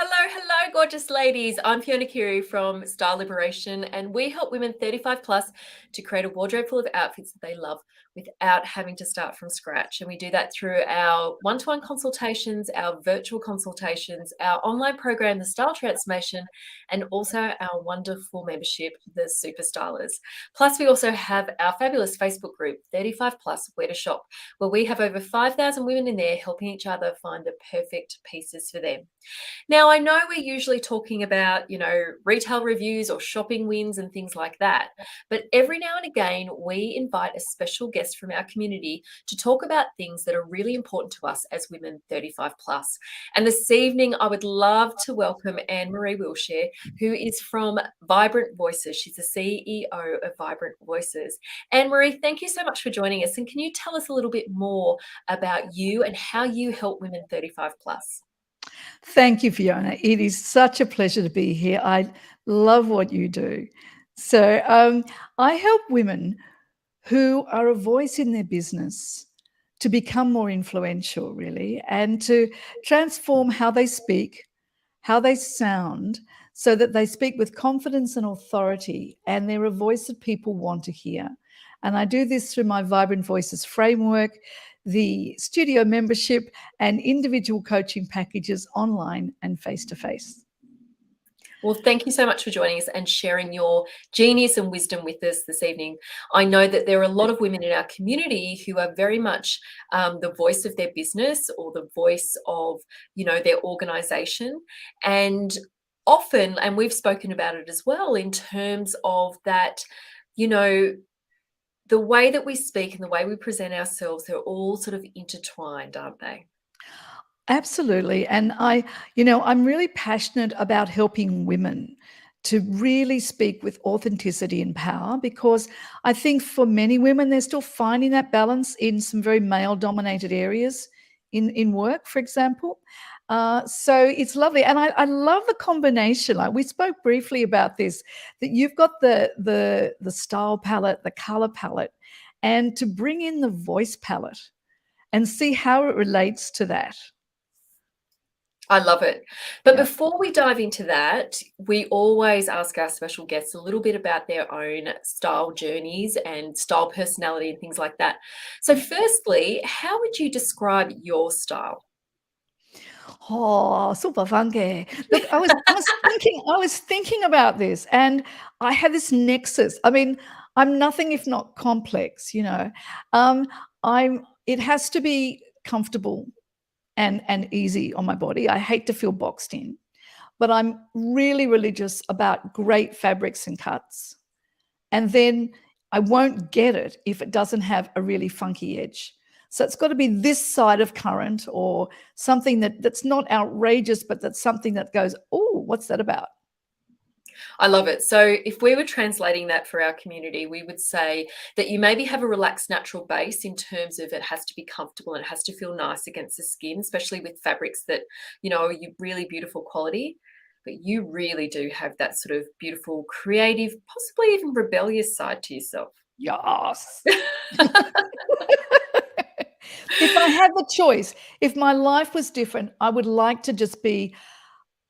Hello, gorgeous ladies. I'm Fiona Curie from Style Liberation, and we help women 35 plus to create a wardrobe full of outfits that they love without having to start from scratch. And we do that through our one-to-one consultations, our virtual consultations, our online program, the Style Transformation, and also our wonderful membership, the Super Stylers. Plus, we also have our fabulous Facebook group, 35 plus Where to Shop, where we have over 5,000 women in there helping each other find the perfect pieces for them. Now, I know we're usually talking about, retail reviews or shopping wins and things like that. But every now and again, we invite a special guest from our community to talk about things that are really important to us as women 35 plus. And this evening, I would love to welcome Maree Wilshire, who is from Vibrant Voices. She's the CEO of Vibrant Voices. Maree, thank you so much for joining us. And can you tell us a little bit more about you and how you help women 35 plus? Thank you, Fiona. It is such a pleasure to be here. I love what you do. So I help women who are a voice in their business to become more influential, really, and to transform how they speak, how they sound, so that they speak with confidence and authority, and they're a voice that people want to hear. And I do this through my Vibrant Voices framework, the studio membership, and individual coaching packages online and face-to-face. Well, thank you so much for joining us and sharing your genius and wisdom with us this evening. I know that there are a lot of women in our community who are very much the voice of their business or the voice of, their organization. And often, and we've spoken about it as well, in terms of that, the way that we speak and the way we present ourselves, they're all sort of intertwined, aren't they? Absolutely. And I'm really passionate about helping women to really speak with authenticity and power, because I think for many women, they're still finding that balance in some very male-dominated areas in work, for example. So it's lovely. And I love the combination. Like we spoke briefly about this, that you've got the style palette, the color palette, and to bring in the voice palette and see how it relates to that. I love it. But Yeah. before we dive into that, we always ask our special guests a little bit about their own style journeys and style personality and things like that. So firstly, how would you describe your style? Oh, super funky. Look, I was thinking about this, and I had this nexus. I mean, I'm nothing if not complex, you know. Um, it has to be comfortable and easy on my body. I hate to feel boxed in, but I'm really religious about great fabrics and cuts. And then I won't get it if it doesn't have a really funky edge. So it's got to be this side of current, or something that's not outrageous, but that's something that goes, oh, what's that about? I love it. So if we were translating that for our community, we would say that you maybe have a relaxed natural base in terms of it has to be comfortable and it has to feel nice against the skin, especially with fabrics that, are really beautiful quality. But you really do have that sort of beautiful, creative, possibly even rebellious side to yourself. Yes. If I had the choice, if my life was different, I would like to just be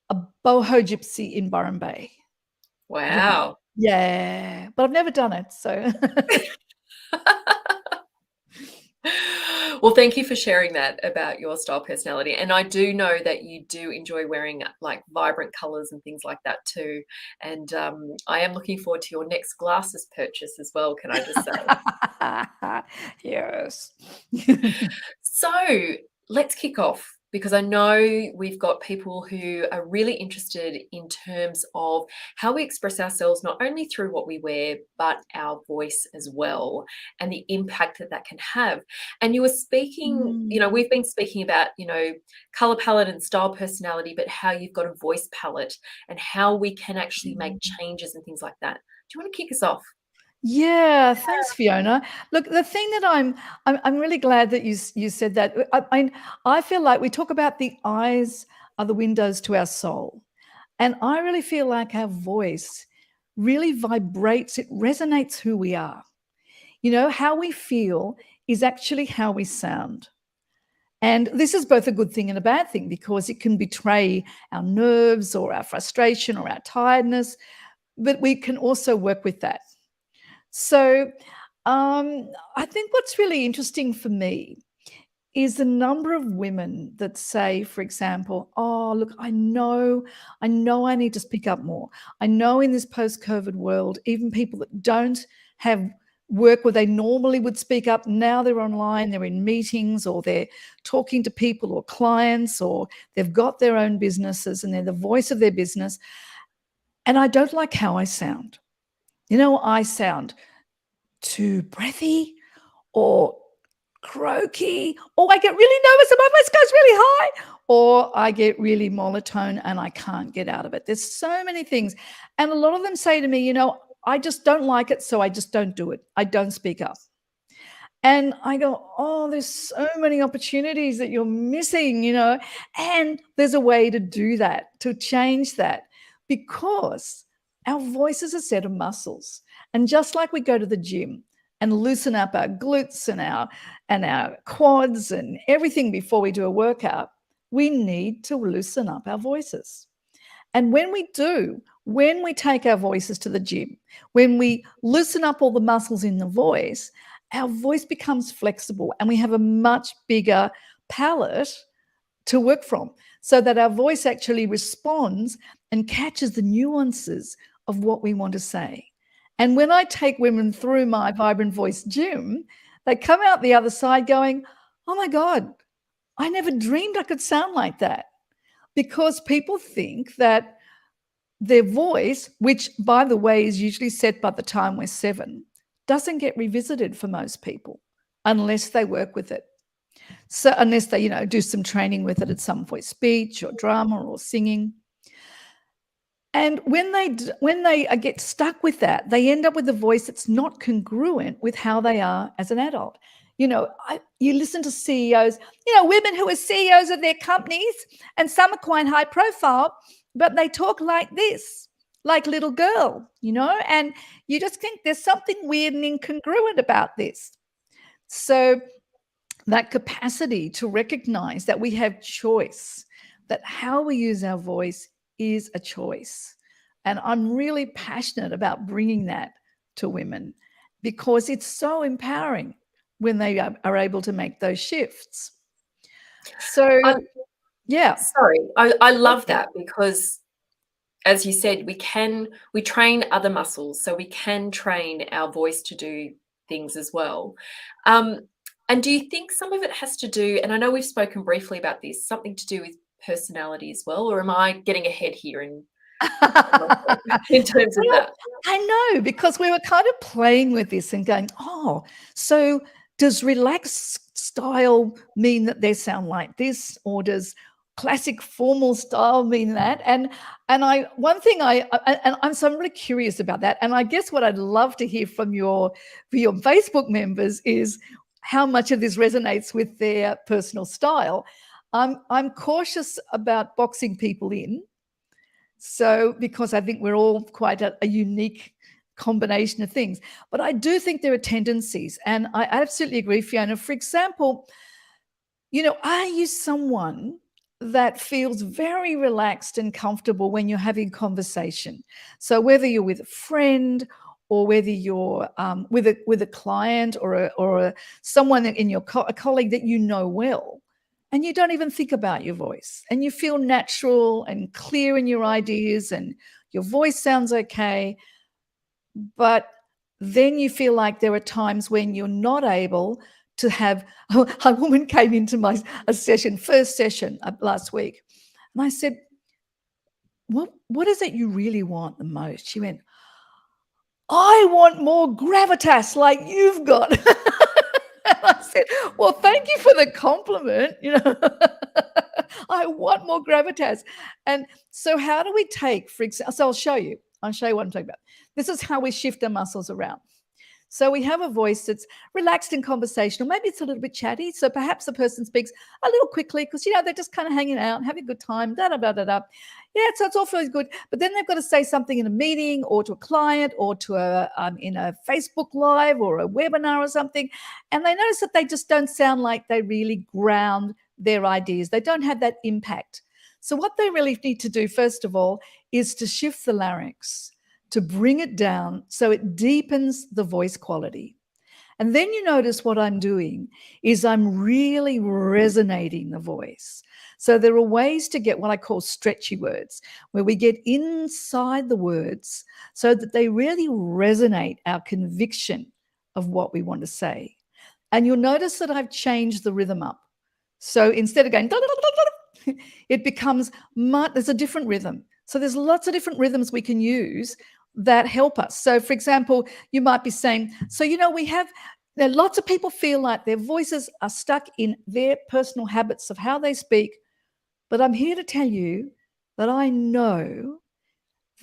a boho gypsy in Byron Bay. Wow. Yeah, but I've never done it, so. Well, thank you for sharing that about your style personality. And I do know that you do enjoy wearing like vibrant colors and things like that too. And I am looking forward to your next glasses purchase as well, can I just say? Yes. So let's kick off, because I know we've got people who are really interested in terms of how we express ourselves, not only through what we wear, but our voice as well, and the impact that that can have. And you were speaking, we've been speaking about, color palette and style personality, but how you've got a voice palette and how we can actually make changes and things like that. Do you want to kick us off? Yeah, thanks, Fiona. Look, the thing that I'm really glad that you said that. I feel like we talk about the eyes are the windows to our soul, and I really feel like our voice really vibrates. It resonates who we are. You know, how we feel is actually how we sound. And this is both a good thing and a bad thing, because it can betray our nerves or our frustration or our tiredness, but we can also work with that. So I think what's really interesting for me is the number of women that say, for example, oh, look, I know I need to speak up more. I know in this post-COVID world, even people that don't have work where they normally would speak up, now they're online, they're in meetings, or they're talking to people or clients, or they've got their own businesses and they're the voice of their business. And I don't like how I sound. I sound too breathy or croaky, or I get really nervous and my voice goes really high, or I get really monotone and I can't get out of it. There's so many things. And a lot of them say to me, I just don't like it, so I just don't do it. I don't speak up. And I go, oh, there's so many opportunities that you're missing, and there's a way to do that, to change that, because our voice is a set of muscles. And just like we go to the gym and loosen up our glutes and our quads and everything before we do a workout, we need to loosen up our voices. And when we do, when we take our voices to the gym, when we loosen up all the muscles in the voice, our voice becomes flexible and we have a much bigger palette to work from, so that our voice actually responds and catches the nuances of what we want to say. And when I take women through my Vibrant Voice gym, they come out the other side going, oh my God, I never dreamed I could sound like that. Because people think that their voice, which by the way is usually set by the time we're 7, doesn't get revisited for most people unless they work with it. So unless they, do some training with it at some point, speech or drama or singing. And when they get stuck with that, they end up with a voice that's not congruent with how they are as an adult. You listen to CEOs, women who are CEOs of their companies, and some are quite high profile, but they talk like this, like little girl, and you just think there's something weird and incongruent about this. So that capacity to recognize that we have choice, that how we use our voice is a choice. And I'm really passionate about bringing that to women, because it's so empowering when they are able to make those shifts. So, yeah. Sorry, I love that, because as you said, we train other muscles, so we can train our voice to do things as well. And do you think some of it has to do, and I know we've spoken briefly about this, something to do with personality as well, or am I getting ahead here in terms of that? I know, because we were kind of playing with this and going, oh, so does relaxed style mean that they sound like this, or does classic formal style mean that? And one thing I'm really curious about that. And I guess what I'd love to hear from your Facebook members is how much of this resonates with their personal style. I'm cautious about boxing people in. So, because I think we're all quite a unique combination of things. But I do think there are tendencies. And I absolutely agree, Fiona. For example, are you someone that feels very relaxed and comfortable when you're having conversation? So whether you're with a friend, or whether you're with a client or someone in your a colleague that you know well, and you don't even think about your voice, and you feel natural and clear in your ideas, and your voice sounds okay, but then you feel like there are times when you're not able to have. A woman came into my first session last week, and I said, what is it you really want the most? She went, I want more gravitas like you've got. And I said, well, thank you for the compliment. I want more gravitas. And so how do we take, for example, so I'll show you what I'm talking about. This is how we shift our muscles around. So we have a voice that's relaxed and conversational. Maybe it's a little bit chatty. So perhaps the person speaks a little quickly because, they're just kind of hanging out, having a good time, da-da-da-da-da. Yeah, so it's all feels good. But then they've got to say something in a meeting or to a client or to in a Facebook Live or a webinar or something. And they notice that they just don't sound like they really ground their ideas. They don't have that impact. So what they really need to do, first of all, is to shift the larynx, to bring it down so it deepens the voice quality. And then you notice what I'm doing is I'm really resonating the voice. So there are ways to get what I call stretchy words, where we get inside the words so that they really resonate our conviction of what we want to say. And you'll notice that I've changed the rhythm up. So instead of going, it becomes, there's a different rhythm. So there's lots of different rhythms we can use that help us. So for example, you might be saying, so, we have, lots of people feel like their voices are stuck in their personal habits of how they speak. But I'm here to tell you that I know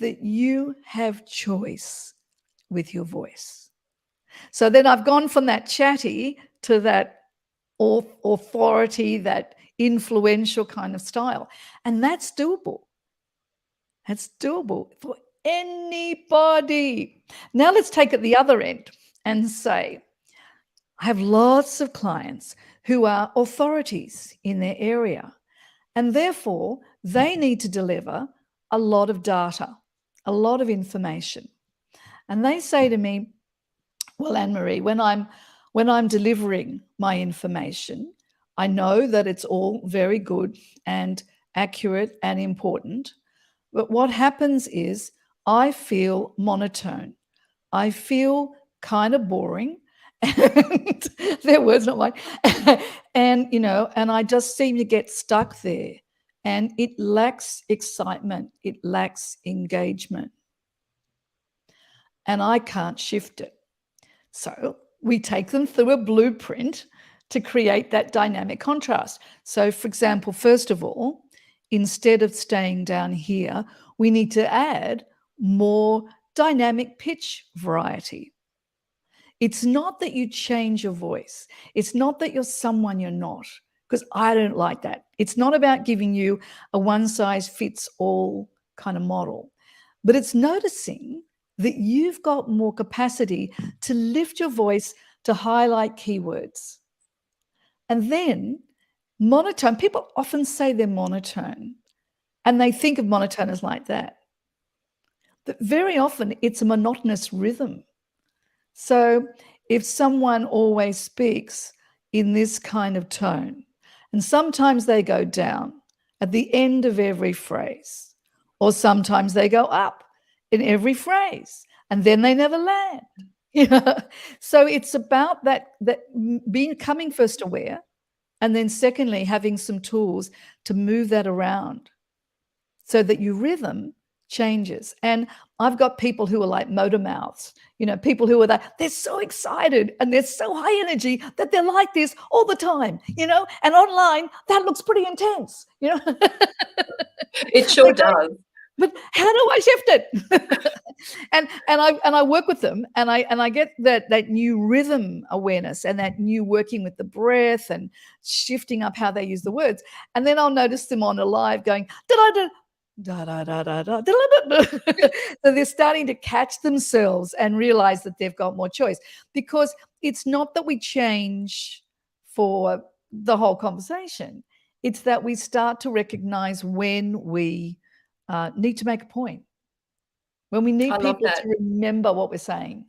that you have choice with your voice. So then I've gone from that chatty to that authority, that influential kind of style. And that's doable. That's doable for anybody. Now let's take it the other end and say, I have lots of clients who are authorities in their area, and therefore they need to deliver a lot of data, a lot of information. And they say to me, well, Anne-Maree, when I'm delivering my information, I know that it's all very good and accurate and important. But what happens is I feel monotone. I feel kind of boring. And their words, not mine. And, and I just seem to get stuck there. And it lacks excitement. It lacks engagement. And I can't shift it. So we take them through a blueprint to create that dynamic contrast. So, for example, first of all, instead of staying down here, we need to add more dynamic pitch variety. It's not that you change your voice. It's not that you're someone you're not, because I don't like that. It's not about giving you a one-size-fits-all kind of model, but it's noticing that you've got more capacity to lift your voice, to highlight keywords. And then monotone, people often say they're monotone, and they think of monotone as like that. But very often it's a monotonous rhythm. So if someone always speaks in this kind of tone, and sometimes they go down at the end of every phrase, or sometimes they go up in every phrase, and then they never land. So it's about that becoming first aware, and then secondly, having some tools to move that around so that your rhythm changes. And I've got people who are like motor mouths, people who are they're so excited and they're so high energy that they're like this all the time, and online that looks pretty intense, It sure does. But how do I shift it? and I work with them, and I get that new rhythm awareness and that new working with the breath and shifting up how they use the words. And then I'll notice them on a live going da da da da da da da. So they're starting to catch themselves and realize that they've got more choice, because it's not that we change for the whole conversation. It's that we start to recognize when we need to make a point, when we need people to remember what we're saying.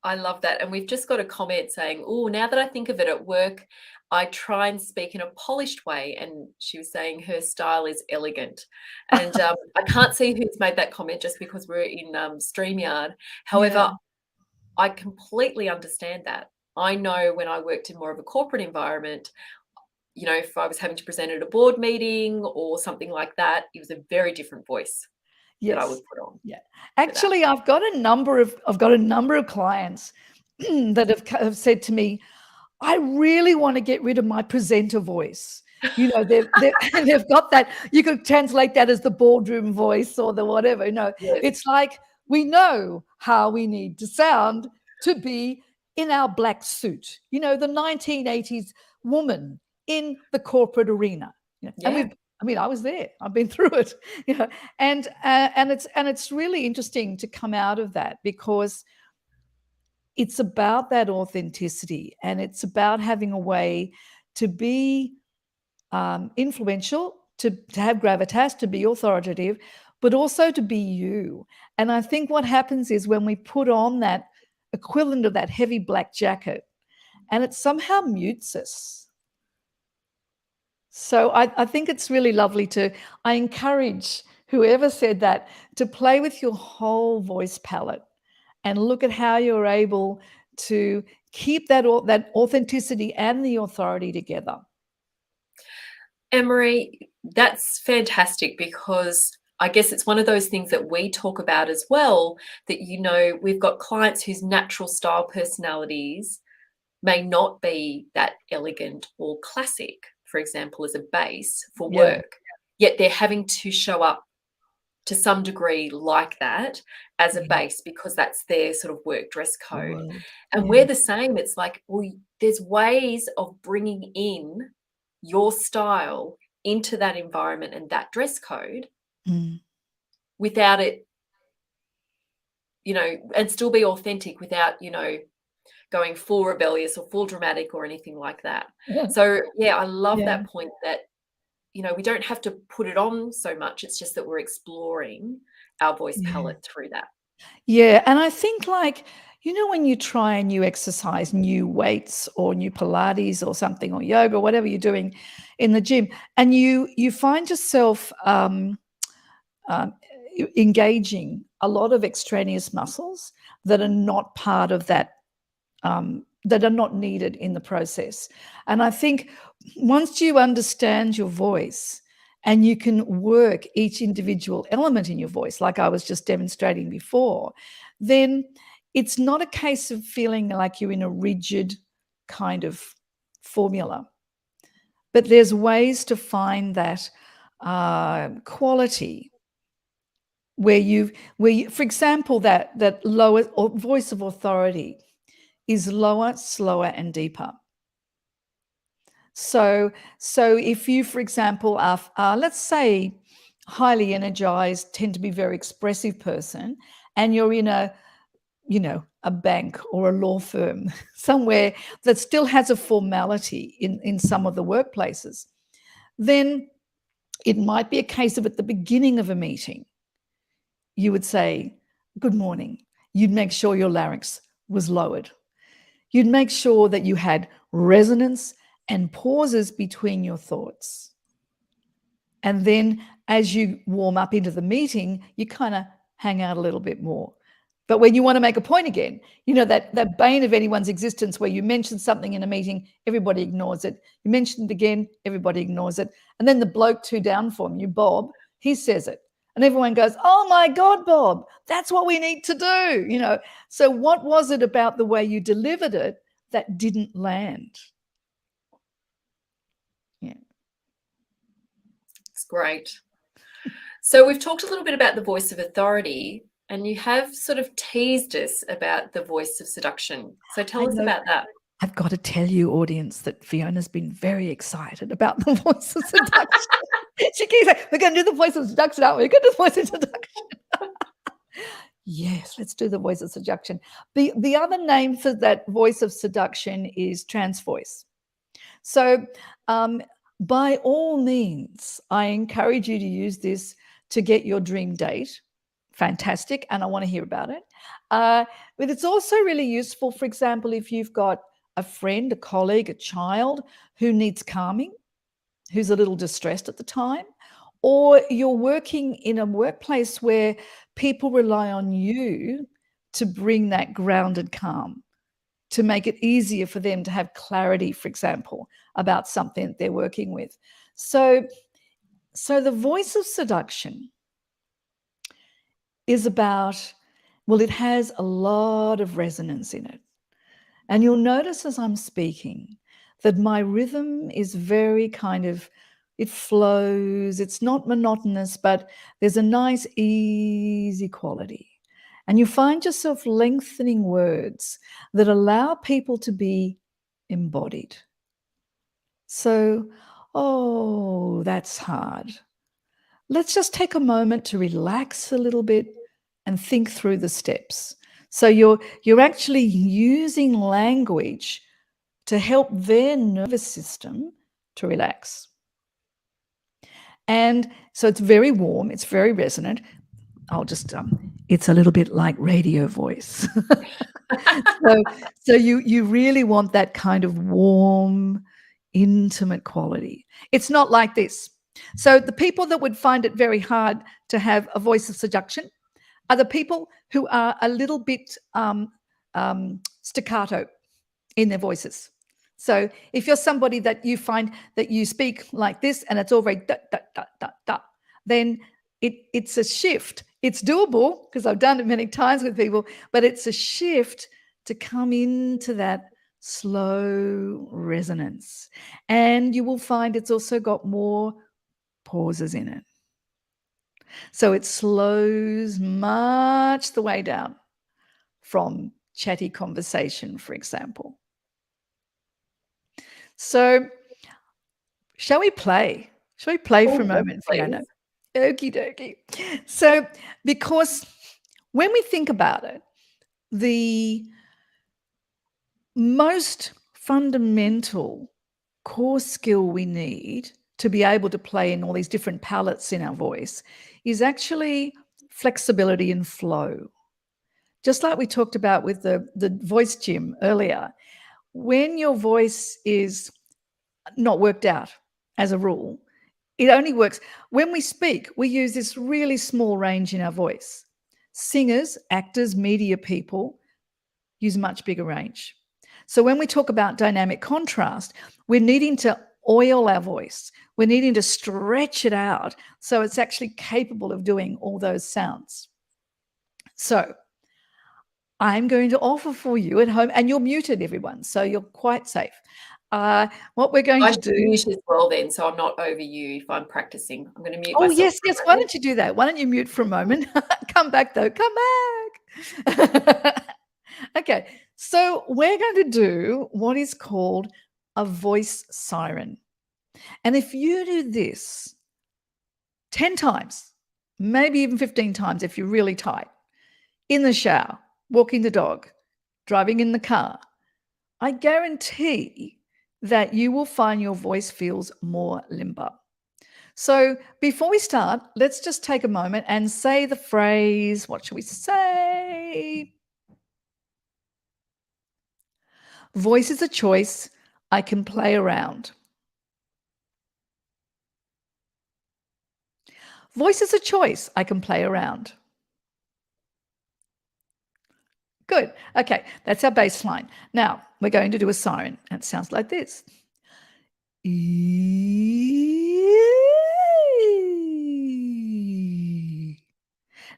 I love that. And we've just got a comment saying, oh, now that I think of it, at work, I try and speak in a polished way. And she was saying her style is elegant. And I can't see who's made that comment just because we're in StreamYard. However, I completely understand that. I know when I worked in more of a corporate environment, if I was having to present at a board meeting or something like that, it was a very different voice that I would put on. Yeah. Actually, I've got a number of clients that have said to me, I really want to get rid of my presenter voice. They've got that. You could translate that as the boardroom voice or the whatever. Yes. It's like we know how we need to sound to be in our black suit. The 1980s woman in the corporate arena. And I was there. I've been through it. And it's really interesting to come out of that, because it's about that authenticity, and it's about having a way to be influential, to have gravitas, to be authoritative, but also to be you. And I think what happens is when we put on that equivalent of that heavy black jacket, and it somehow mutes us. So I think it's really lovely I encourage whoever said that to play with your whole voice palette and look at how you're able to keep that authenticity and the authority together. And Maree, that's fantastic, because I guess it's one of those things that we talk about as well, that, we've got clients whose natural style personalities may not be that elegant or classic, for example, as a base for Yeah. work, yet they're having to show up to some degree like that as a base, because that's their sort of work dress code. And we're the same. It's like, well, there's ways of bringing in your style into that environment and that dress code without it, and still be authentic without, going full rebellious or full dramatic or anything like that. So I love that point that, we don't have to put it on so much. It's just that we're exploring our voice palette through that. Yeah. And I think, like, when you try a new exercise, new weights or new Pilates or something, or yoga, whatever you're doing in the gym, and you find yourself engaging a lot of extraneous muscles that are not part of that, that are not needed in the process. And I think once you understand your voice and you can work each individual element in your voice, like I was just demonstrating before, then it's not a case of feeling like you're in a rigid kind of formula. But there's ways to find that quality where you, for example, that lower or voice of authority is lower, slower, and deeper. So if you, for example, are let's say highly energized, tend to be very expressive person, and you're in a bank or a law firm somewhere that still has a formality in some of the workplaces, then it might be a case of, at the beginning of a meeting, you would say, "Good morning." You'd make sure your larynx was lowered. You'd make sure that you had resonance and pauses between your thoughts. And then as you warm up into the meeting, you kind of hang out a little bit more. But when you want to make a point again, that bane of anyone's existence where you mention something in a meeting, everybody ignores it. You mention it again, everybody ignores it. And then the bloke two down from you, Bob, he says it. And everyone goes, "Oh my God, Bob, that's what we need to do." So what was it about the way you delivered it that didn't land? Yeah. It's great. So we've talked a little bit about the voice of authority, and you have sort of teased us about the voice of seduction. So tell us about that. I've got to tell you, audience, that Fiona's been very excited about the voice of seduction. She keeps saying, "We're going to do the voice of seduction, aren't we? We're going to do the voice of seduction." Yes, let's do the voice of seduction. The other name for that voice of seduction is trance voice. So by all means, I encourage you to use this to get your dream date. Fantastic. And I want to hear about it. But it's also really useful, for example, if you've got a friend, a colleague, a child who needs calming, who's a little distressed at the time, or you're working in a workplace where people rely on you to bring that grounded calm, to make it easier for them to have clarity, for example, about something that they're working with. So the voice of seduction is about, well, it has a lot of resonance in it. And you'll notice as I'm speaking that my rhythm is very kind of, it flows. It's not monotonous, but there's a nice, easy quality. And you find yourself lengthening words that allow people to be embodied. So, "Oh, that's hard." Let's just take a moment to relax a little bit and think through the steps. So you're actually using language to help their nervous system to relax. And so it's very warm, it's very resonant. I'll just it's a little bit like radio voice. So you really want that kind of warm, intimate quality. It's not like this. So the people that would find it very hard to have a voice of seduction are the people who are a little bit staccato in their voices. So if you're somebody that you find that you speak like this and it's all very da, da, da, da, da, then it's a shift. It's doable because I've done it many times with people, but it's a shift to come into that slow resonance. And you will find it's also got more pauses in it. So it slows much the way down from chatty conversation, for example. So shall we play? Shall we play for a moment, Fiona? Okie dokie. So because when we think about it, the most fundamental core skill we need to be able to play in all these different palettes in our voice is actually flexibility and flow. Just like we talked about with the voice gym earlier, when your voice is not worked out as a rule, it only works when we speak. We use this really small range in our voice. Singers, actors, media people use much bigger range. So when we talk about dynamic contrast, we're needing to oil our voice. We're needing to stretch it out so it's actually capable of doing all those sounds. So I'm going to offer for you at home, and you're muted, everyone, so you're quite safe. What we're going to do. Mute as well, then, so I'm not over you if I'm practicing. I'm going to mute Oh, myself. yes. Why don't you do that? Why don't you mute for a moment? Come back, though. Come back. Okay. So we're going to do what is called a voice siren. And if you do this 10 times, maybe even 15 times if you're really tight, in the shower, walking the dog, driving in the car, I guarantee that you will find your voice feels more limber. So before we start, let's just take a moment and say the phrase. What should we say? Voice is a choice. I can play around. Voice is a choice. I can play around. Good. Okay, that's our baseline. Now we're going to do a siren. And it sounds like this.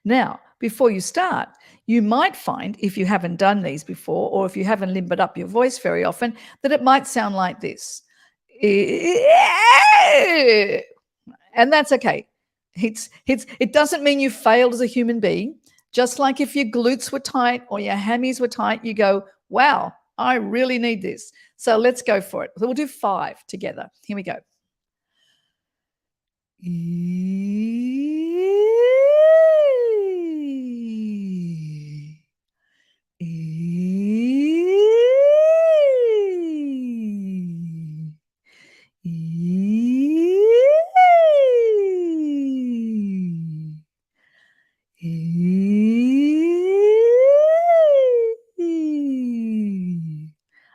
Now, before you start, you might find, if you haven't done these before, or if you haven't limbered up your voice very often, that it might sound like this. And that's okay. It doesn't mean you failed as a human being. Just like if your glutes were tight or your hammies were tight, you go, wow, I really need this. So let's go for it. We'll do 5 together. Here we go.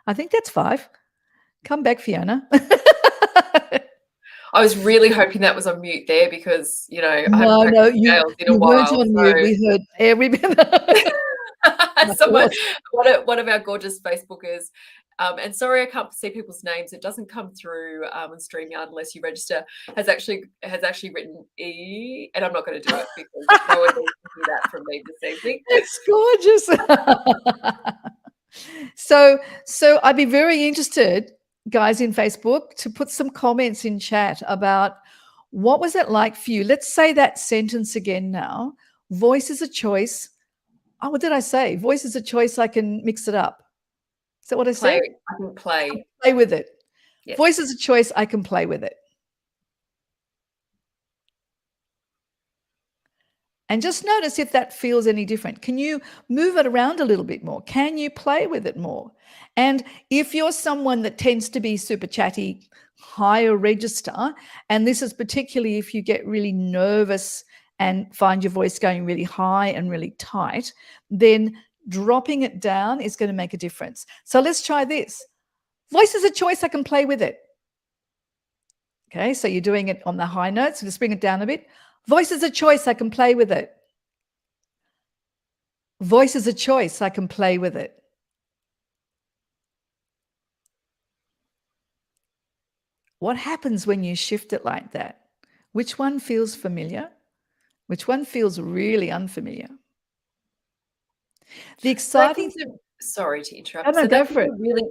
I think that's 5. Come back, Fiona. I was really hoping that was on mute there because, I haven't No, scales in a you weren't while. on mute. We heard every bit. One of our gorgeous Facebookers, and sorry I can't see people's names. It doesn't come through on StreamYard unless you register. Has actually written E, and I'm not going to do it because no one needs to hear that from me this evening. It's gorgeous. So I'd be very interested, guys, in Facebook, to put some comments in chat about what was it like for you. Let's say that sentence again now. Voice is a choice. Oh, what did I say? Voice is a choice. I can mix it up. Is that what I said? I can play. Play with it. Yes. Voice is a choice. I can play with it. And just notice if that feels any different. Can you move it around a little bit more? Can you play with it more? And if you're someone that tends to be super chatty, higher register, and this is particularly if you get really nervous and find your voice going really high and really tight, then dropping it down is going to make a difference. So let's try this. Voice is a choice. I can play with it. Okay, so you're doing it on the high notes. So just bring it down a bit. Voice is a choice. I can play with it. Voice is a choice. I can play with it. What happens when you shift it like that? Which one feels familiar? Which one feels really unfamiliar? The exciting thing. Sorry to Oh, interrupt. no, So go that gives for it. a really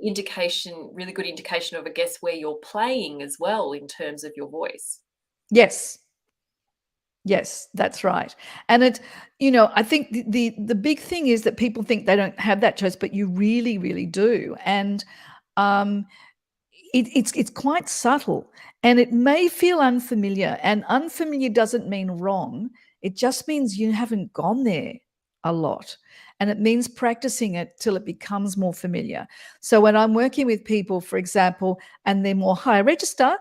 good indication of, I guess, where you're playing as well in terms of your voice. Yes. Yes, that's right. And it, I think the big thing is that people think they don't have that choice, but you really, really do. And um, it's quite subtle, and it may feel unfamiliar. And unfamiliar doesn't mean wrong. It just means you haven't gone there a lot. And it means practicing it till it becomes more familiar. So when I'm working with people, for example, and they're more high register,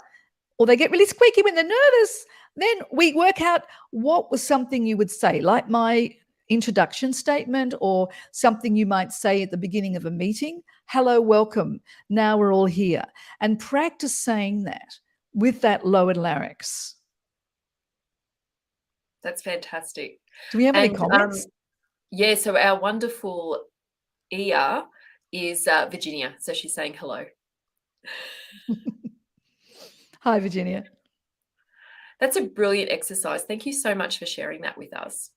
or they get really squeaky when they're nervous, then we work out what was something you would say, like my introduction statement or something you might say at the beginning of a meeting. Hello, welcome. Now we're all here. And practice saying that with that lowered larynx. That's fantastic. Do we have any And comments? yeah, so our wonderful Ia is Virginia. So she's saying hello. Hi, Virginia. That's a brilliant exercise. Thank you so much for sharing that with us.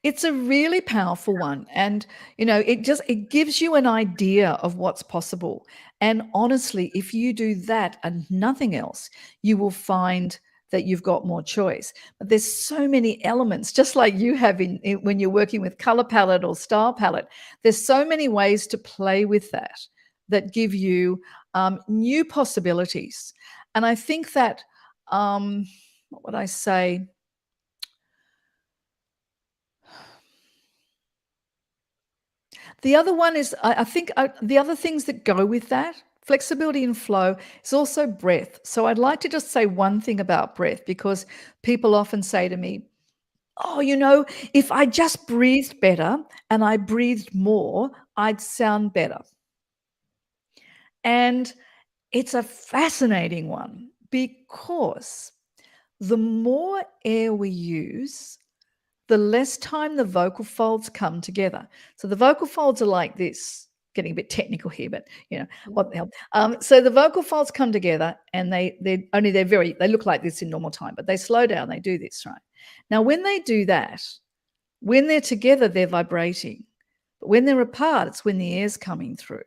It's a really powerful one. And, it gives you an idea of what's possible. And honestly, if you do that and nothing else, you will find that you've got more choice. But there's so many elements, just like you have when you're working with color palette or style palette. There's so many ways to play with that give you new possibilities. And I think that, what would I say? The other one is, I think the other things that go with that, flexibility and flow, is also breath. So I'd like to just say one thing about breath, because people often say to me, oh, if I just breathed better and I breathed more, I'd sound better. And it's a fascinating one, because the more air we use, the less time the vocal folds come together. So the vocal folds are like this, getting a bit technical here, but what the hell. So the vocal folds come together, and they look like this in normal time, but they slow down, they do this, right? Now, when they do that, when they're together, they're vibrating. But when they're apart, it's when the air's coming through.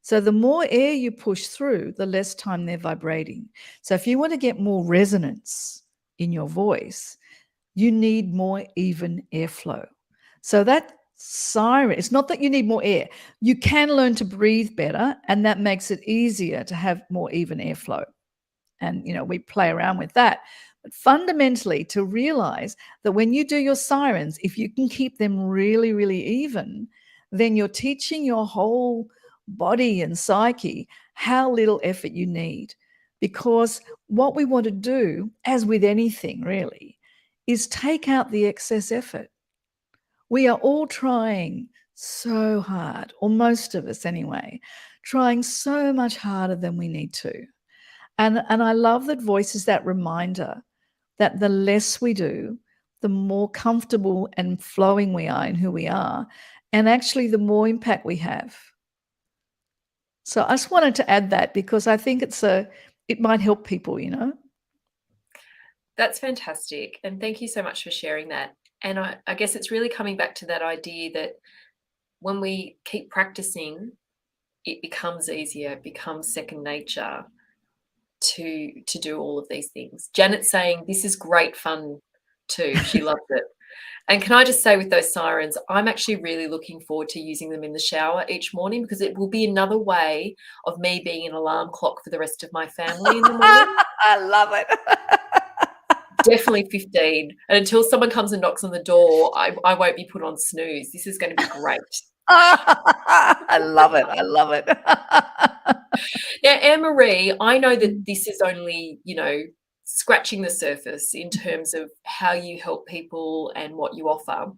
So the more air you push through, the less time they're vibrating. So if you want to get more resonance in your voice, you need more even airflow. So that siren, it's not that you need more air. You can learn to breathe better, and that makes it easier to have more even airflow. And, we play around with that. But fundamentally, to realize that when you do your sirens, if you can keep them really, really even, then you're teaching your whole body and psyche how little effort you need. Because what we want to do, as with anything really, is take out the excess effort. We are all trying so hard, or most of us anyway, trying so much harder than we need to. And I love that voice is that reminder that the less we do, the more comfortable and flowing we are in who we are, and actually the more impact we have. So I just wanted to add that, because I think it might help people, That's fantastic. And thank you so much for sharing that. And I guess it's really coming back to that idea that when we keep practicing, it becomes easier, it becomes second nature to do all of these things. Janet's saying this is great fun too. She loves it. And can I just say, with those sirens, I'm actually really looking forward to using them in the shower each morning, because it will be another way of me being an alarm clock for the rest of my family in the morning. I love it. definitely 15. And until someone comes and knocks on the door, I won't be put on snooze. This is going to be great. I love it. I love it. Now, Anne-Maree, I know that this is only, scratching the surface in terms of how you help people and what you offer.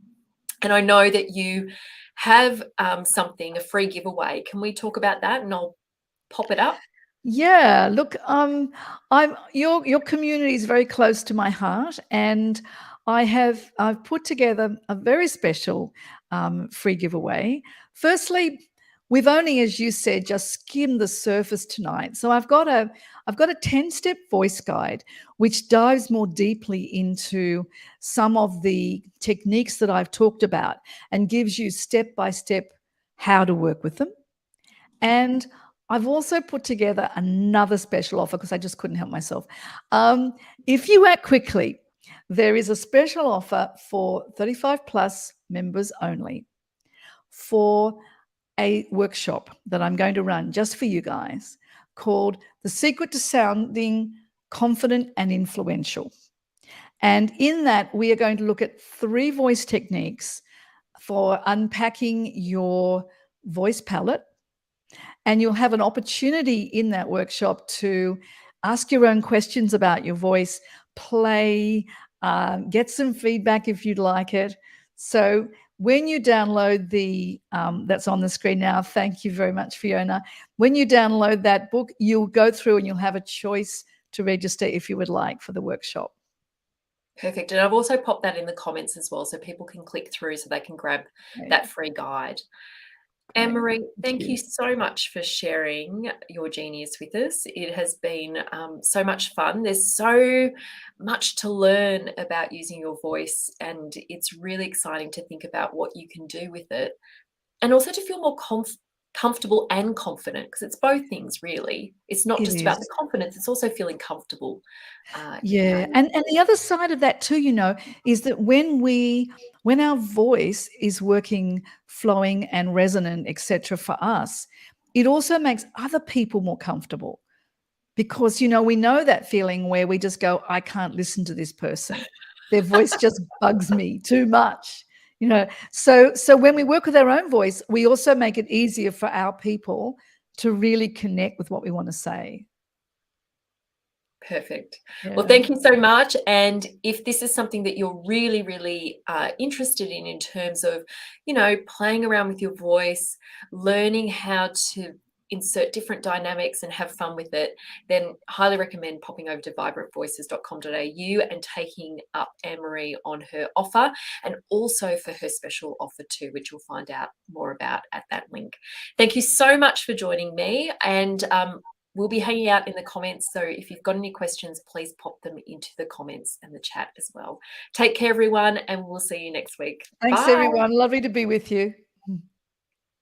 And I know that you have something, a free giveaway. Can we talk about that? And I'll pop it up. Yeah, look, I'm your community is very close to my heart, and I've put together a very special free giveaway. Firstly, we've only, as you said, just skimmed the surface tonight. So I've got a 10-step voice guide which dives more deeply into some of the techniques that I've talked about and gives you step by step how to work with them. And I've also put together another special offer because I just couldn't help myself. If you act quickly, there is a special offer for 35 plus members only for a workshop that I'm going to run just for you guys called The Secret to Sounding Confident and Influential. And in that, we are going to look at 3 voice techniques for unpacking your voice palette. And you'll have an opportunity in that workshop to ask your own questions about your voice, play, get some feedback if you'd like it. So when you download the, that's on the screen now, thank you very much, Fiona. When you download that book, you'll go through and you'll have a choice to register if you would like for the workshop. Perfect. And I've also popped that in the comments as well, so people can click through so they can grab that free guide. Anne-Maree, thank you so much for sharing your genius with us. It has been so much fun. There's so much to learn about using your voice, and it's really exciting to think about what you can do with it, and also to feel more comfortable and confident, because it's both things, really. It's not just about the confidence, it's also feeling comfortable. Yeah. And the other side of that too, is that when our voice is working, flowing and resonant, etc., for us, it also makes other people more comfortable. Because, we know that feeling where we just go, I can't listen to this person. Their voice just bugs me too much. So when we work with our own voice, we also make it easier for our people to really connect with what we want to say. Perfect. Yeah. Well, thank you so much. And if this is something that you're really, really interested in terms of, playing around with your voice, learning how to insert different dynamics and have fun with it, then highly recommend popping over to vibrantvoices.com.au and taking up Anne-Maree on her offer, and also for her special offer too, which you'll find out more about at that link. Thank you so much for joining me, and we'll be hanging out in the comments. So if you've got any questions, please pop them into the comments and the chat as well. Take care, everyone, and we'll see you next week. Thanks, Bye. everyone. Lovely to be with you.